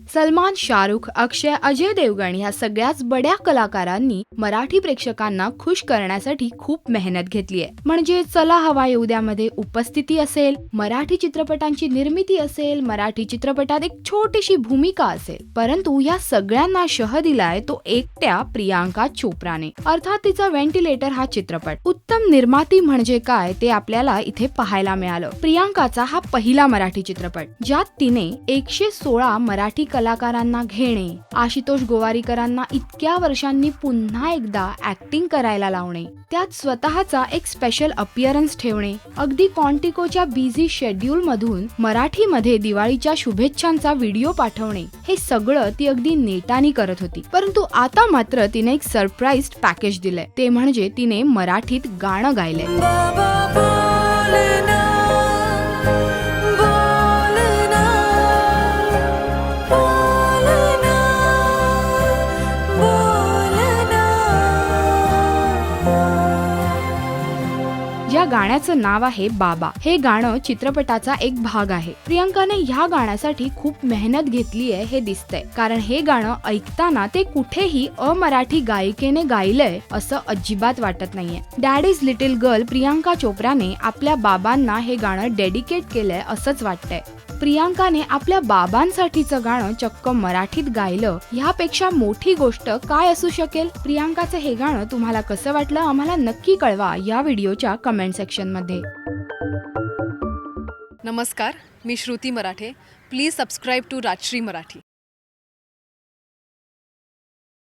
सलमान, शाहरुख, अक्षय, अजय देवगण ह्या सगळ्याच बड्या कलाकारांनी मराठी प्रेक्षकांना खुश करण्यासाठी खूप मेहनत घेतली आहे. म्हणजे चला हवा येऊ द्यामध्ये उपस्थिती असेल, मराठी चित्रपटांची निर्मिती असेल, मराठी चित्रपटात एक छोटीशी भूमिका असेल, परंतु या सगळ्यांना शह दिलाय तो एकट्या प्रियांका चोप्राने. अर्थात तिचा व्हेंटिलेटर हा चित्रपट. उत्तम निर्माती म्हणजे काय ते आपल्याला इथे पाहायला मिळालं. प्रियांकाचा हा पहिला मराठी चित्रपट ज्यात तिने 116 मराठी कलाकारांना घेणे, आशुतोष गोवारीकरांना इतक्या वर्षांनी पुन्हा एकदा ऍक्टिंग करायला लावणे, त्यात स्वतःचा एक स्पेशल अपीअरन्स ठेवणे, अगदी कॉन्टिकोच्या बिझी शेड्यूल मधून मराठीमध्ये दिवाळीच्या शुभेच्छांचा व्हिडिओ पाठवणे, हे सगळं ती अगदी नेटानी करत होती. परंतु आता मात्र तिने एक सरप्राईज पॅकेज दिलंय, ते म्हणजे तिने मराठीत गाणं गायलंय. या गाण्याचं नाव आहे बाबा. हे गाणं चित्रपटाचा एक भाग आहे. प्रियांकाने ह्या गाण्यासाठी खूप मेहनत घेतली आहे हे दिसतंय, कारण हे गाणं ऐकताना ते कुठेही अमराठी गायिकेने गायलंय असं अजिबात वाटत नाहीये. Dad is little girl Priyanka चोप्राने आपल्या बाबांना हे गाणं डेडिकेट केलंय असंच वाटतंय. प्रियांकाने आपल्या बाबांसाठीचं गाणं चक्क मराठीत गायलं, ह्यापेक्षा मोठी गोष्ट काय असू शकेल? प्रियांकाचं हे गाणं तुम्हाला कसं वाटलं आम्हाला नक्की कळवा या व्हिडिओच्या कमेंट सेक्शन मध्ये. नमस्कार, मी Shruti Marathe. Please subscribe to Rajshri Marathi.